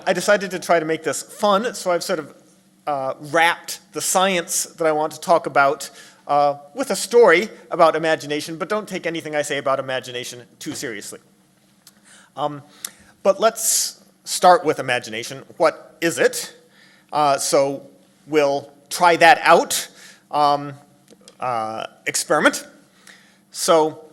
I decided to try to make this fun, so I've sort of wrapped the science that I want to talk about with a story about imagination, but don't take anything I say about imagination too seriously. But let's start with imagination. What is it? So we'll try that out. Experiment. So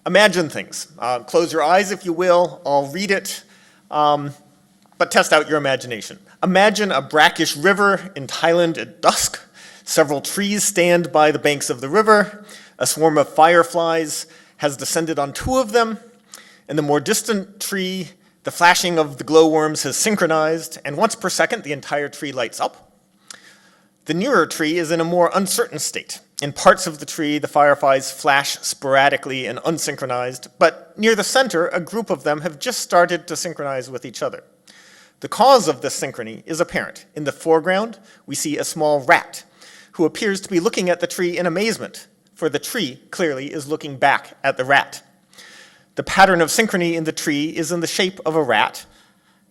imagine things. Close your eyes if you will. I'll read it, but test out your imagination. Imagine a brackish river in Thailand at dusk. Several trees stand by the banks of the river. A swarm of fireflies has descended on 2 of them. In the more distant tree, the flashing of the glowworms has synchronized, and once per second, the entire tree lights up. The nearer tree is in a more uncertain state. In parts of the tree, the fireflies flash sporadically and unsynchronized, but near the center, a group of them have just started to synchronize with each other. The cause of this synchrony is apparent. In the foreground, we see a small rat who appears to be looking at the tree in amazement, for the tree clearly is looking back at the rat. The pattern of synchrony in the tree is in the shape of a rat,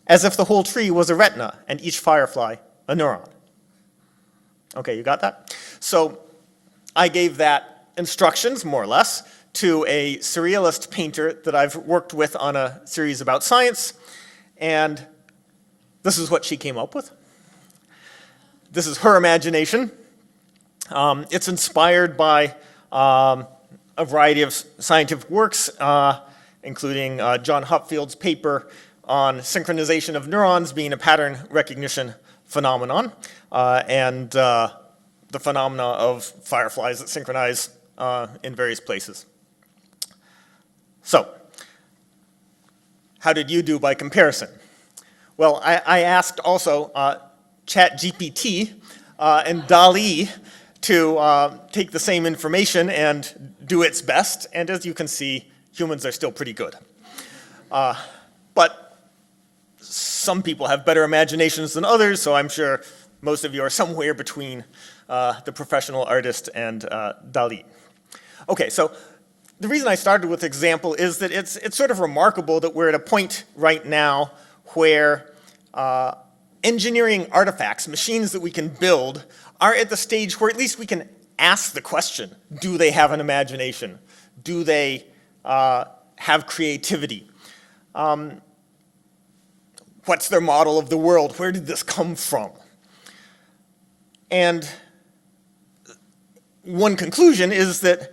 as if the whole tree was a retina and each firefly a neuron. Okay, you got that? So I gave that instructions, more or less, to a surrealist painter that I've worked with on a series about science, and this is what she came up with. This is her imagination. It's inspired by a variety of scientific works, including John Hupfield's paper on synchronization of neurons being a pattern recognition phenomenon, and the phenomena of fireflies that synchronize in various places. So, how did you do by comparison? Well, I asked also ChatGPT and DALL-E to take the same information and do its best, and as you can see, humans are still pretty good. But some people have better imaginations than others, so I'm sure most of you are somewhere between the professional artist and DALL-E. Okay, so the reason I started with example is that it's sort of remarkable that we're at a point right now where engineering artifacts, machines that we can build, are at the stage where at least we can ask the question, do they have an imagination? Do they have creativity? What's their model of the world? Where did this come from? And one conclusion is that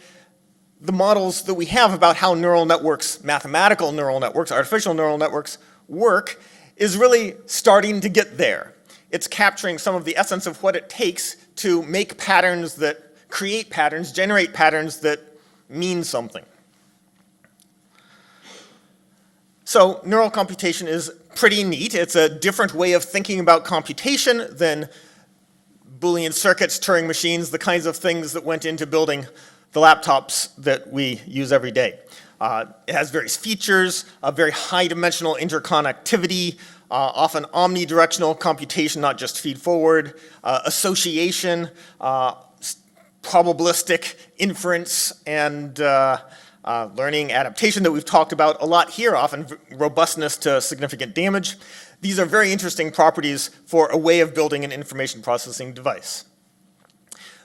the models that we have about how neural networks, mathematical neural networks, artificial neural networks work is really starting to get there. It's capturing some of the essence of what it takes to make patterns that create patterns, generate patterns that mean something. So neural computation is pretty neat. It's a different way of thinking about computation than Boolean circuits, Turing machines, the kinds of things that went into building the laptops that we use every day. It has various features, a very high dimensional interconnectivity, often omnidirectional computation, not just feed forward, association, probabilistic inference, and learning adaptation that we've talked about a lot here, often robustness to significant damage. These are very interesting properties for a way of building an information processing device.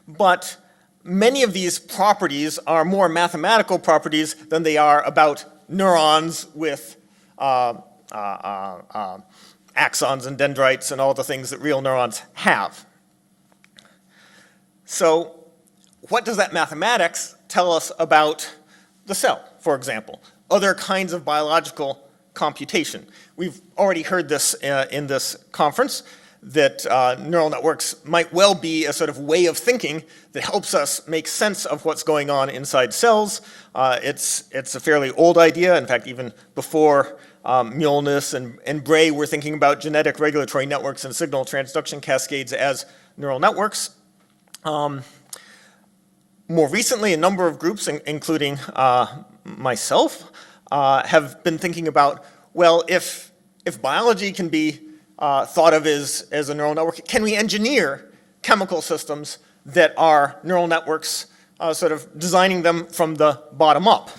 But many of these properties are more mathematical properties than they are about neurons with axons and dendrites and all the things that real neurons have. So what does that mathematics tell us about the cell, for example? Other kinds of biological computation. We've already heard this in this conference, that neural networks might well be a sort of way of thinking that helps us make sense of what's going on inside cells. It's a fairly old idea. In fact, even before Mulness and Bray were thinking about genetic regulatory networks and signal transduction cascades as neural networks. More recently, a number of groups, including myself, have been thinking about, well, if biology can be thought of as a neural network, can we engineer chemical systems that are neural networks, sort of designing them from the bottom up?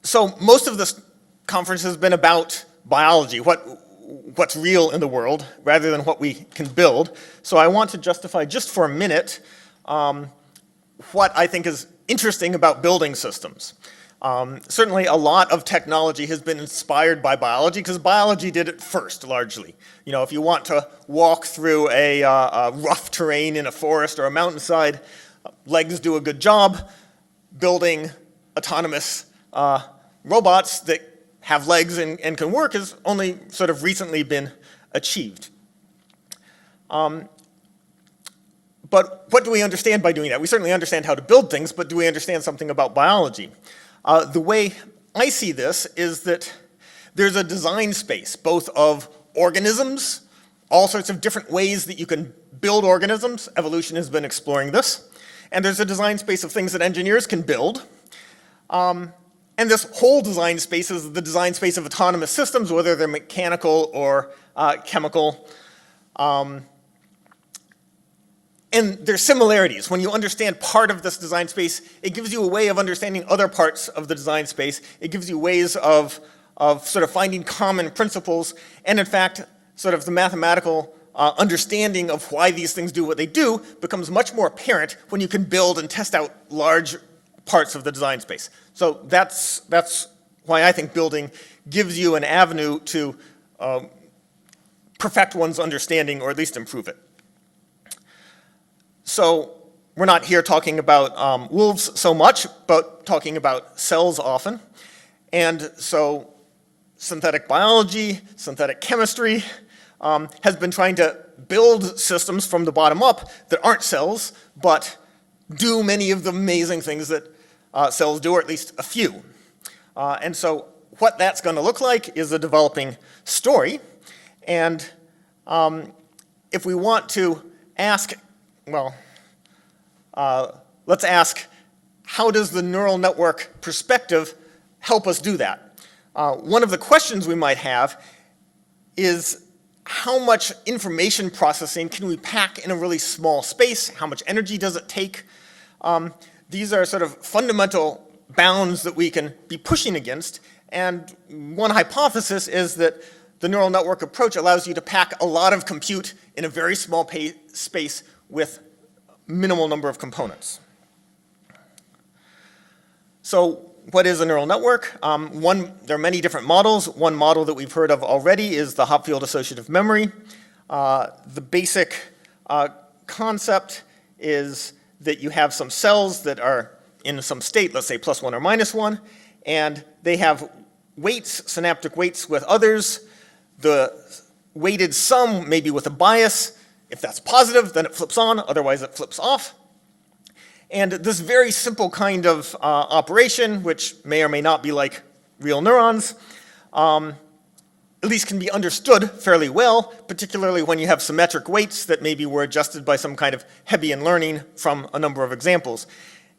So most of this conference has been about biology, what's real in the world, rather than what we can build. So I want to justify just for a minute what I think is interesting about building systems. Certainly a lot of technology has been inspired by biology because biology did it first, largely. You know, if you want to walk through a rough terrain in a forest or a mountainside, legs do a good job. Building autonomous robots that have legs and can work has only sort of recently been achieved. But what do we understand by doing that? We certainly understand how to build things, but do we understand something about biology? The way I see this is that there's a design space, both of organisms, all sorts of different ways that you can build organisms. Evolution has been exploring this. And there's a design space of things that engineers can build. And this whole design space is the design space of autonomous systems, whether they're mechanical or chemical. And there's similarities. When you understand part of this design space, it gives you a way of understanding other parts of the design space. It gives you ways of sort of finding common principles. And in fact, sort of the mathematical understanding of why these things do what they do becomes much more apparent when you can build and test out large parts of the design space. So that's why I think building gives you an avenue to perfect one's understanding, or at least improve it. So we're not here talking about wolves so much, but talking about cells often. And so synthetic biology, synthetic chemistry has been trying to build systems from the bottom up that aren't cells, but do many of the amazing things that cells do, or at least a few. And so what that's going to look like is a developing story. And if we want to ask, well, let's ask, how does the neural network perspective help us do that? One of the questions we might have is, how much information processing can we pack in a really small space? How much energy does it take? These are sort of fundamental bounds that we can be pushing against. And one hypothesis is that the neural network approach allows you to pack a lot of compute in a very small space with minimal number of components. So what is a neural network? There are many different models. One model that we've heard of already is the Hopfield associative memory. The basic concept is that you have some cells that are in some state, let's say +1 or -1, and they have weights, synaptic weights with others. The weighted sum may be with a bias. If that's positive, then it flips on, otherwise it flips off. And this very simple kind of operation, which may or may not be like real neurons, at least can be understood fairly well, particularly when you have symmetric weights that maybe were adjusted by some kind of Hebbian learning from a number of examples.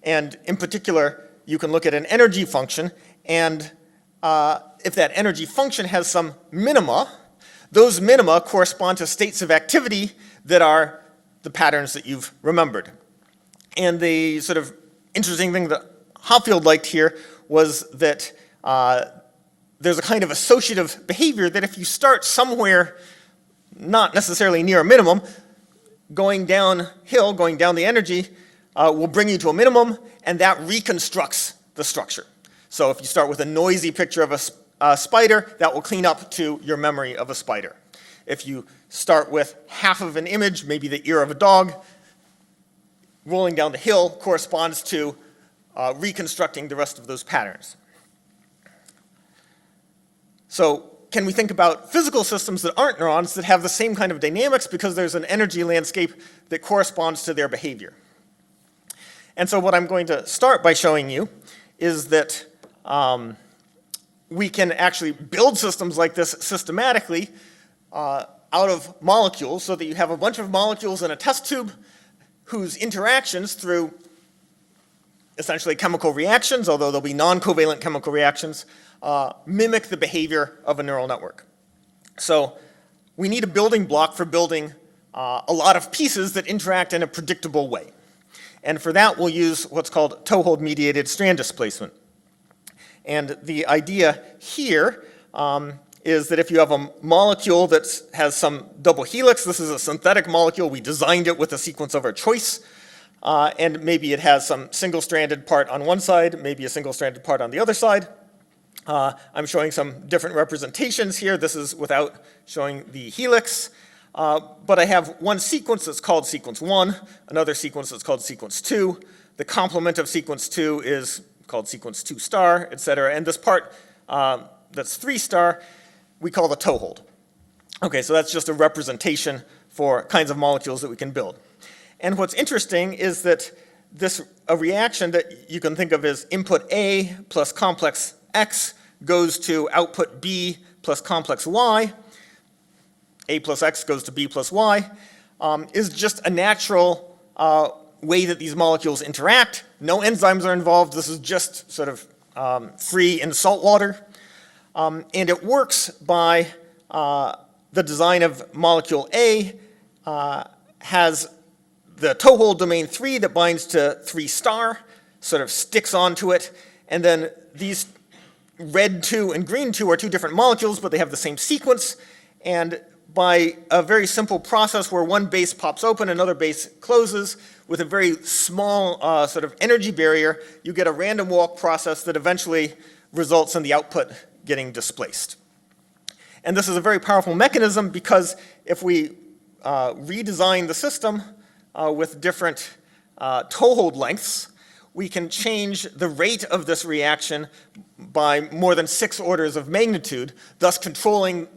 And in particular, you can look at an energy function, and if that energy function has some minima, those minima correspond to states of activity that are the patterns that you've remembered. And the sort of interesting thing that Hopfield liked here was that there's a kind of associative behavior that if you start somewhere not necessarily near a minimum, going downhill, going down the energy, will bring you to a minimum, and that reconstructs the structure. So if you start with a noisy picture of a spider, that will clean up to your memory of a spider. If you start with half of an image, maybe the ear of a dog, rolling down the hill corresponds to reconstructing the rest of those patterns. So can we think about physical systems that aren't neurons that have the same kind of dynamics because there's an energy landscape that corresponds to their behavior? And so what I'm going to start by showing you is that we can actually build systems like this systematically out of molecules, so that you have a bunch of molecules in a test tube whose interactions through essentially chemical reactions, although they'll be non-covalent chemical reactions, mimic the behavior of a neural network. So we need a building block for building a lot of pieces that interact in a predictable way. And for that, we'll use what's called toehold-mediated strand displacement. And the idea here is that if you have a molecule that has some double helix, this is a synthetic molecule, we designed it with a sequence of our choice, and maybe it has some single-stranded part on one side, maybe a single-stranded part on the other side. I'm showing some different representations here. This is without showing the helix. But I have one sequence that's called sequence 1, another sequence that's called sequence 2. The complement of sequence 2 is called sequence 2 star, et cetera. And this part that's 3 star, we call the toehold. Okay, so that's just a representation for kinds of molecules that we can build. And what's interesting is that a reaction that you can think of as input A plus complex X goes to output B plus complex Y. A plus X goes to B plus Y, is just a natural way that these molecules interact. No enzymes are involved. This is just sort of free in salt water. And it works by the design of molecule A has the toehold domain 3 that binds to 3 star, sort of sticks onto it, and then these red 2 and green 2 are 2 different molecules, but they have the same sequence, and by a very simple process where one base pops open, another base closes, with a very small sort of energy barrier, you get a random walk process that eventually results in the output getting displaced. And this is a very powerful mechanism because if we redesign the system with different toehold lengths, we can change the rate of this reaction by more than 6 orders of magnitude, thus controlling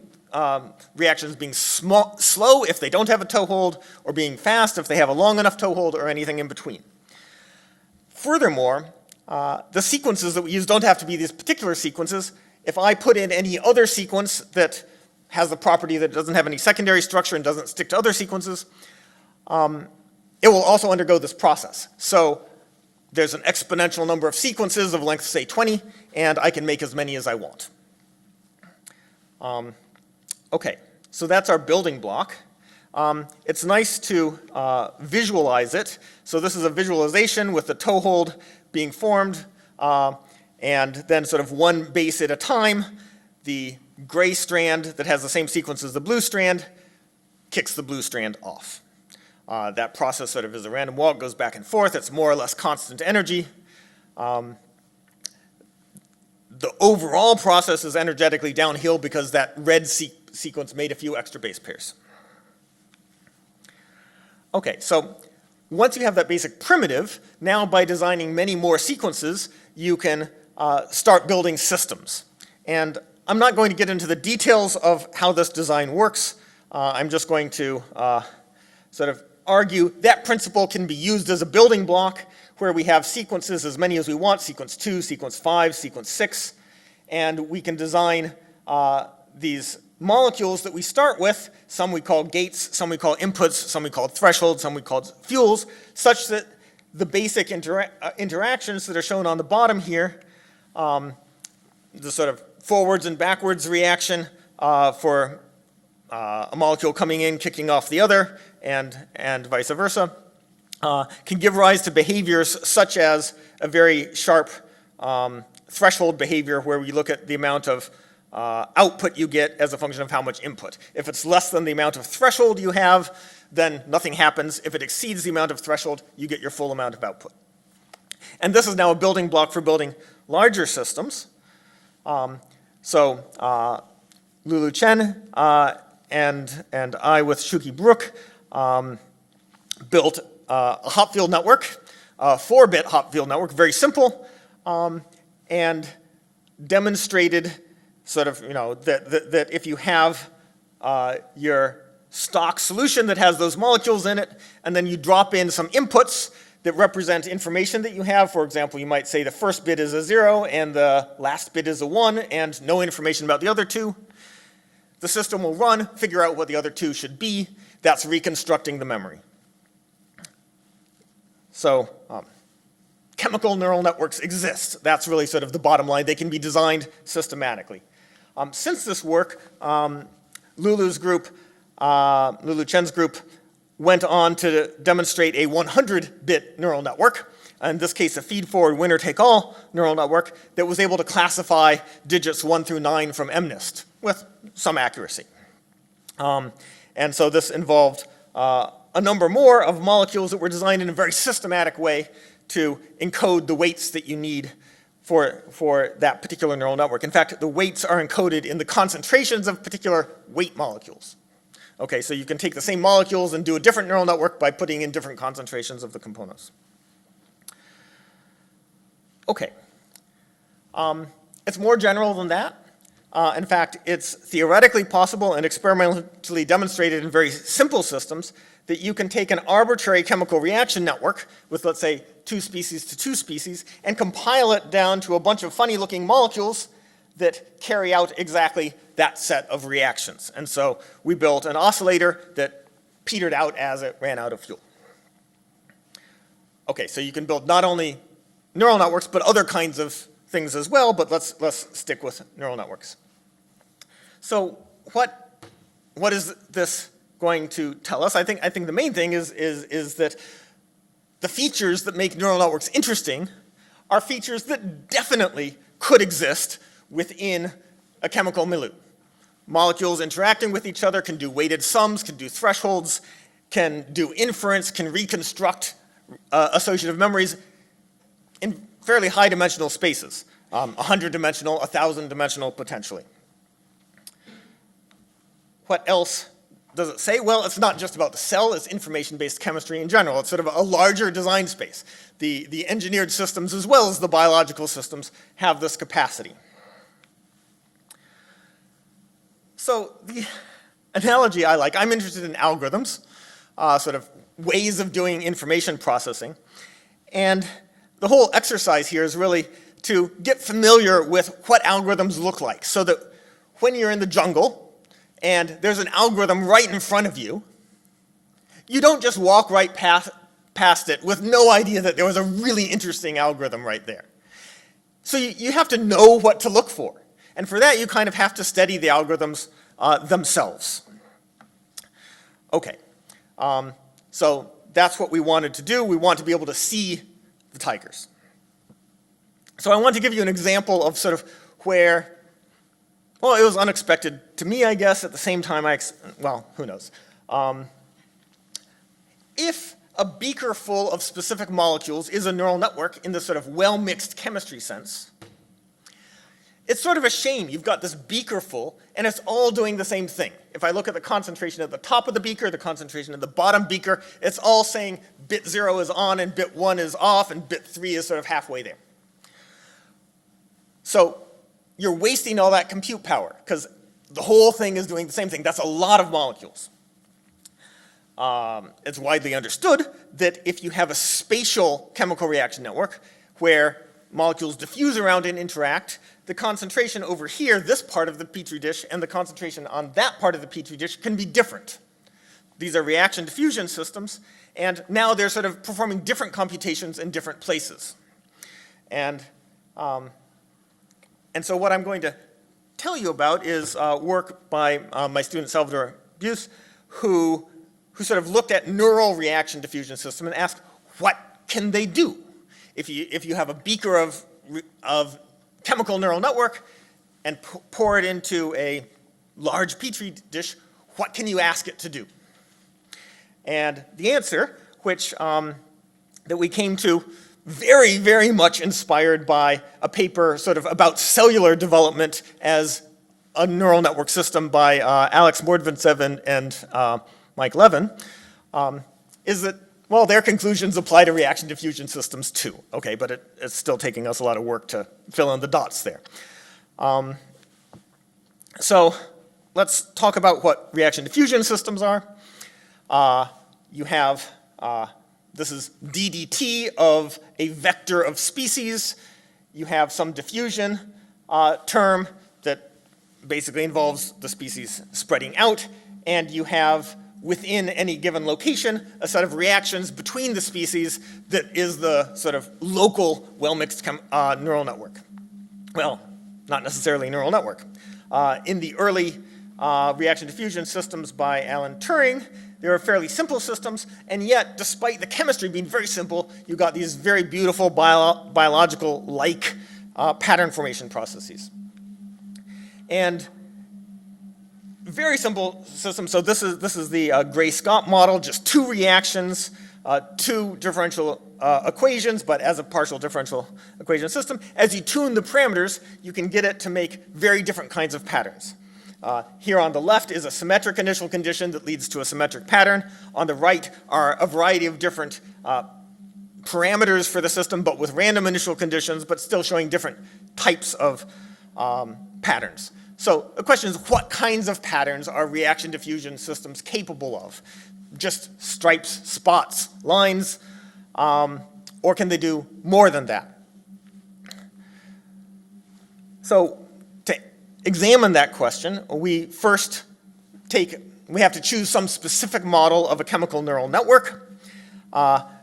reactions being slow if they don't have a toehold, or being fast if they have a long enough toehold, or anything in between. Furthermore, the sequences that we use don't have to be these particular sequences. If I put in any other sequence that has the property that it doesn't have any secondary structure and doesn't stick to other sequences, it will also undergo this process. So there's an exponential number of sequences of length, say 20, and I can make as many as I want. Okay, so that's our building block. It's nice to visualize it. So this is a visualization with the toehold being formed, and then sort of one base at a time. The gray strand that has the same sequence as the blue strand kicks the blue strand off. That process sort of is a random walk, goes back and forth. It's more or less constant energy. The overall process is energetically downhill because that red sequence made a few extra base pairs. Okay, so once you have that basic primitive, now by designing many more sequences, you can start building systems. And I'm not going to get into the details of how this design works. I'm just going to sort of argue that principle can be used as a building block where we have sequences as many as we want, sequence 2, sequence 5, sequence 6, and we can design these molecules that we start with. Some we call gates, some we call inputs, some we call thresholds, some we call fuels, such that the basic interactions that are shown on the bottom here, the sort of forwards and backwards reaction for a molecule coming in, kicking off the other, and vice versa, can give rise to behaviors such as a very sharp threshold behavior where we look at the amount of output you get as a function of how much input. If it's less than the amount of threshold you have, then nothing happens. If it exceeds the amount of threshold, you get your full amount of output. And this is now a building block for building larger systems. So Lulu Chen and I with Shuki Brook built a Hopfield network, a 4-bit Hopfield network, very simple, and demonstrated sort of, that if you have your stock solution that has those molecules in it, and then you drop in some inputs that represent information that you have. For example, you might say the first bit is a 0 and the last bit is a 1 and no information about the other 2. The system will run, figure out what the other 2 should be. That's reconstructing the memory. So chemical neural networks exist. That's really sort of the bottom line. They can be designed systematically. Since this work, Lulu Chen's group went on to demonstrate a 100-bit neural network. in this case a feed-forward winner-take-all neural network that was able to classify digits 1 through 9 from MNIST with some accuracy. And so this involved a number more of molecules that were designed in a very systematic way to encode the weights that you need for that particular neural network. In fact, the weights are encoded in the concentrations of particular weight molecules. Okay, so you can take the same molecules and do a different neural network by putting in different concentrations of the components. Okay. It's more general than that. In fact, it's theoretically possible and experimentally demonstrated in very simple systems that you can take an arbitrary chemical reaction network with, let's say, 2 species to 2 species and compile it down to a bunch of funny looking molecules that carry out exactly that set of reactions. And so we built an oscillator that petered out as it ran out of fuel. Okay, so you can build not only neural networks, but other kinds of things as well, but let's stick with neural networks. So what is this going to tell us? I think the main thing is that the features that make neural networks interesting are features that definitely could exist within a chemical milieu. Molecules interacting with each other can do weighted sums, can do thresholds, can do inference, can reconstruct associative memories in fairly high dimensional spaces, 100-dimensional, 1,000-dimensional potentially. What else does it say? Well, it's not just about the cell, it's information-based chemistry in general. It's sort of a larger design space. The engineered systems as well as the biological systems have this capacity. So the analogy I like, I'm interested in algorithms, sort of ways of doing information processing. And the whole exercise here is really to get familiar with what algorithms look like so that when you're in the jungle and there's an algorithm right in front of you, you don't just walk right past it with no idea that there was a really interesting algorithm right there. So you have to know what to look for. And for that, you kind of have to study the algorithms themselves. Okay, so that's what we wanted to do. We want to be able to see the tigers. So I want to give you an example of sort of where, well, it was unexpected to me, I guess. At the same time, well, who knows. If a beaker full of specific molecules is a neural network in this sort of well-mixed chemistry sense, it's sort of a shame. You've got this beaker full, and it's all doing the same thing. If I look at the concentration at the top of the beaker, the concentration at the bottom beaker, it's all saying bit 0 is on and bit 1 is off, and bit 3 is sort of halfway there. So you're wasting all that compute power, because the whole thing is doing the same thing. That's a lot of molecules. It's widely understood that if you have a spatial chemical reaction network where molecules diffuse around and interact, the concentration over here, this part of the Petri dish, and the concentration on that part of the Petri dish can be different. These are reaction-diffusion systems, and now they're sort of performing different computations in different places. And so what I'm going to tell you about is work by my student Salvador Buse, who sort of looked at neural reaction diffusion system and asked, what can they do? If you have a beaker of chemical neural network and pour it into a large Petri dish, what can you ask it to do? And the answer, which that we came to, very, very much inspired by a paper sort of about cellular development as a neural network system by Alex Mordvintsev and Mike Levin, is that, well, their conclusions apply to reaction diffusion systems too. Okay, but it's still taking us a lot of work to fill in the dots there. So let's talk about what reaction diffusion systems are. You have, this is DDT of a vector of species. You have some diffusion term that basically involves the species spreading out, and you have within any given location a set of reactions between the species that is the sort of local well-mixed neural network. Well, not necessarily neural network. In the early reaction diffusion systems by Alan Turing, they were fairly simple systems, and yet, despite the chemistry being very simple, you got these very beautiful biological-like pattern formation processes. And very simple system. So this is the Gray-Scott model, just two reactions, two differential equations, but as a partial differential equation system. As you tune the parameters, you can get it to make very different kinds of patterns. Here on the left is a symmetric initial condition that leads to a symmetric pattern. On the right are a variety of different parameters for the system, but with random initial conditions, but still showing different types of patterns. So the question is, what kinds of patterns are reaction diffusion systems capable of? Just stripes, spots, lines, or can they do more than that? So to examine that question, we have to choose some specific model of a chemical neural network.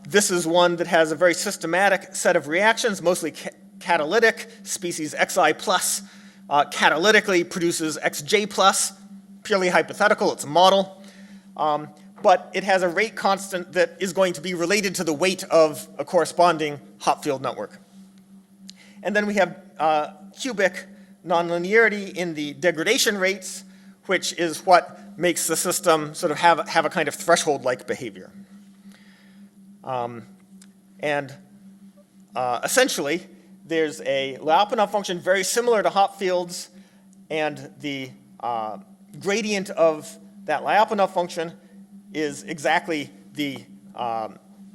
This is one that has a very systematic set of reactions, mostly catalytic. Species Xi plus catalytically produces Xj plus, purely hypothetical, it's a model. But it has a rate constant that is going to be related to the weight of a corresponding Hopfield network. And then we have cubic nonlinearity in the degradation rates, which is what makes the system sort of have a kind of threshold-like behavior. Essentially, there's a Lyapunov function very similar to Hopfield's, and the gradient of that Lyapunov function is exactly the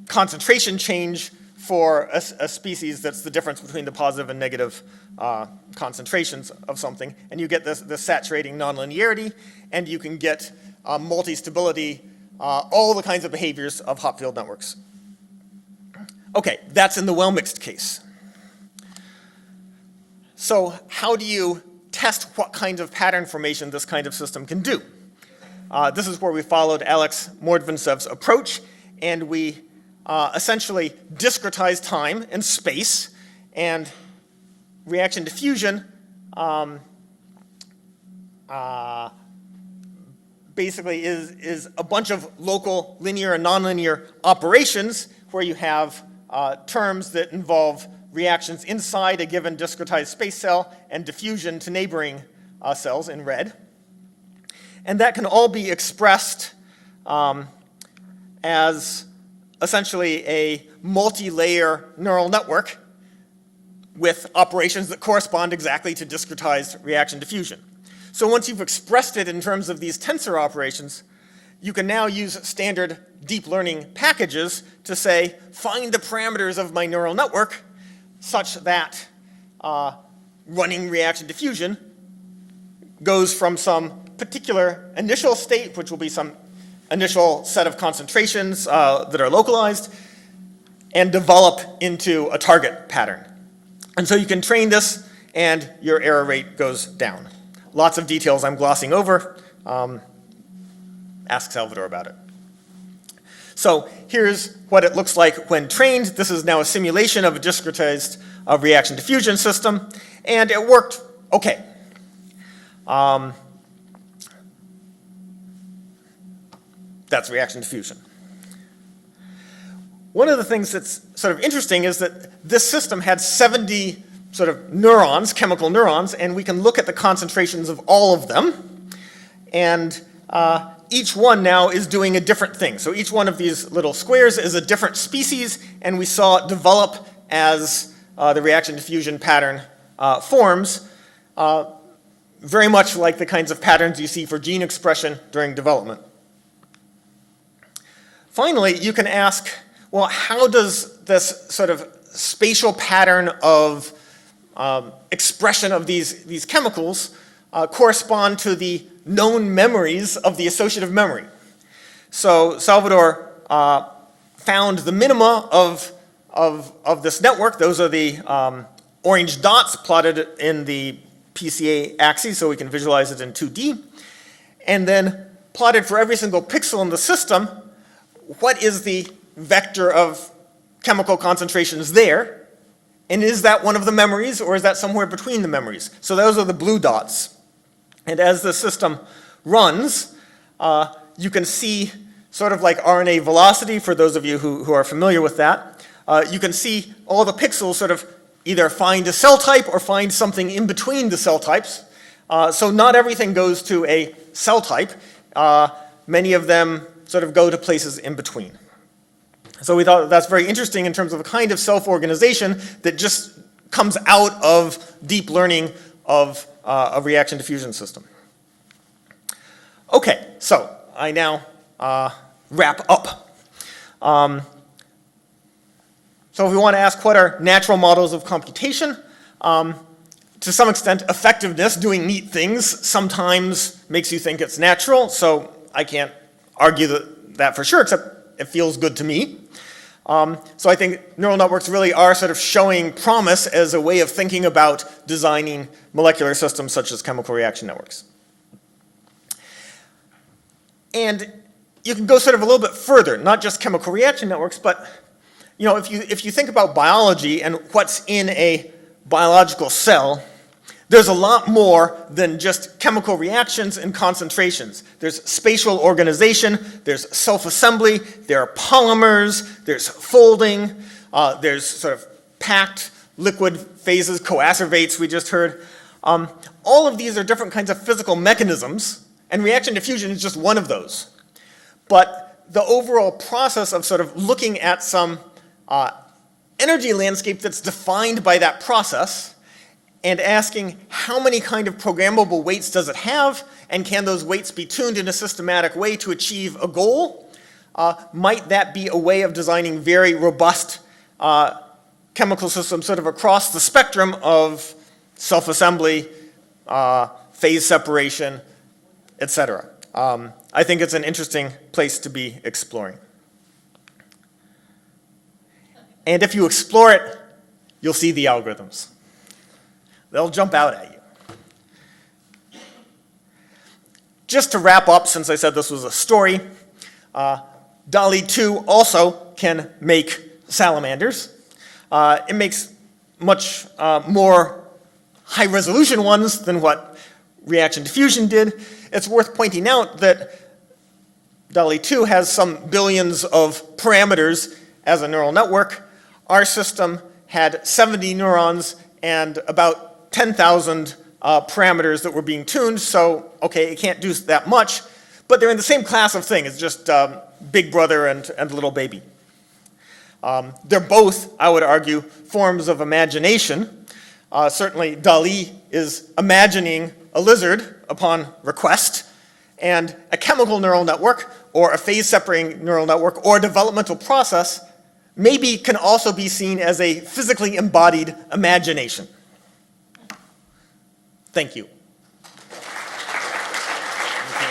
concentration change for a species that's the difference between the positive and negative concentrations of something. And you get this saturating nonlinearity, and you can get multi-stability, all the kinds of behaviors of Hopfield networks. Okay, that's in the well-mixed case. So how do you test what kinds of pattern formation this kind of system can do? This is where we followed Alex Mordvintsev's approach, and we essentially discretize time and space, and reaction diffusion basically is a bunch of local linear and nonlinear operations where you have terms that involve reactions inside a given discretized space cell and diffusion to neighboring cells in red. And that can all be expressed as essentially a multi-layer neural network with operations that correspond exactly to discretized reaction diffusion. So once you've expressed it in terms of these tensor operations, you can now use standard deep learning packages to say, find the parameters of my neural network such that running reaction diffusion goes from some particular initial state, which will be some initial set of concentrations that are localized, and develop into a target pattern. And so you can train this, and your error rate goes down. Lots of details I'm glossing over. Ask Salvador about it. So here's what it looks like when trained. This is now a simulation of a discretized reaction diffusion system, and it worked okay. That's reaction diffusion. One of the things that's sort of interesting is that this system had 70 sort of neurons, chemical neurons, and we can look at the concentrations of all of them. And each one now is doing a different thing. So each one of these little squares is a different species, and we saw it develop as the reaction diffusion pattern forms, very much like the kinds of patterns you see for gene expression during development. Finally, you can ask, well, how does this sort of spatial pattern of expression of these chemicals correspond to the known memories of the associative memory? So Salvador found the minima of this network. Those are the orange dots plotted in the PCA axis, so we can visualize it in 2D. And then plotted for every single pixel in the system, what is the vector of chemical concentrations there? And is that one of the memories, or is that somewhere between the memories? So those are the blue dots. And as the system runs, you can see sort of like RNA velocity, for those of you who are familiar with that. You can see all the pixels sort of either find a cell type or find something in between the cell types. So not everything goes to a cell type. Many of them sort of go to places in between. So we thought that's very interesting in terms of a kind of self-organization that just comes out of deep learning of a reaction diffusion system. Okay, so I now wrap up. So if we want to ask what are natural models of computation, to some extent effectiveness, doing neat things, sometimes makes you think it's natural, so I can't argue that for sure, except it feels good to me. So I think neural networks really are sort of showing promise as a way of thinking about designing molecular systems such as chemical reaction networks. And you can go sort of a little bit further, not just chemical reaction networks, but you know, if you think about biology and what's in a biological cell, there's a lot more than just chemical reactions and concentrations. There's spatial organization, there's self-assembly, there are polymers, there's folding, there's sort of packed liquid phases, coacervates we just heard. All of these are different kinds of physical mechanisms, and reaction diffusion is just one of those. But the overall process of sort of looking at some energy landscape that's defined by that process and asking how many kind of programmable weights does it have, and can those weights be tuned in a systematic way to achieve a goal? Might that be a way of designing very robust chemical systems sort of across the spectrum of self-assembly, phase separation, etc. I think it's an interesting place to be exploring. And if you explore it, you'll see the algorithms. They'll jump out at you. Just to wrap up, since I said this was a story, DALL-E 2 also can make salamanders. It makes much more high-resolution ones than what reaction diffusion did. It's worth pointing out that DALL-E 2 has some billions of parameters as a neural network. Our system had 70 neurons and about 10,000 parameters that were being tuned, so okay, it can't do that much, but they're in the same class of thing. It's just big brother and little baby. They're both, I would argue, forms of imagination. Certainly DALL-E is imagining a lizard upon request, and a chemical neural network or a phase separating neural network or a developmental process maybe can also be seen as a physically embodied imagination. Thank you. Okay.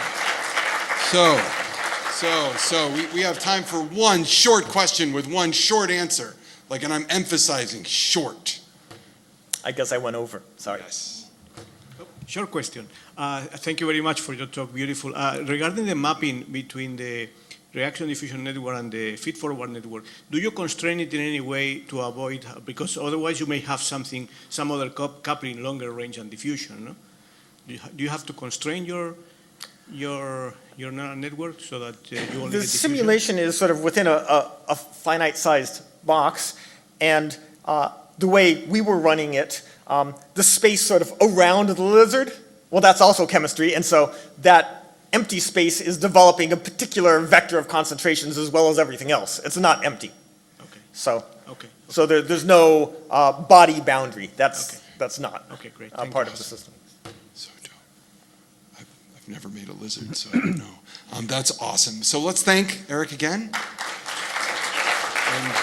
So we have time for one short question with one short answer. Like, and I'm emphasizing short. I guess I went over. Sorry. Yes. Short question. Thank you very much for your talk. Beautiful. Regarding the mapping between the reaction diffusion network and the feed-forward network, do you constrain it in any way to avoid, because otherwise you may have some other coupling longer range and diffusion, no? Do you have to constrain your neural network so that you only get diffusion? The simulation is sort of within a finite-sized box, and the way we were running it, the space sort of around the lizard, well, that's also chemistry, and so that empty space is developing a particular vector of concentrations as well as everything else. It's not empty. Okay. So, okay. So there's no body boundary. That's not great. part of the system. So dope. I've never made a lizard, so I don't know. That's awesome. So let's thank Erik again. And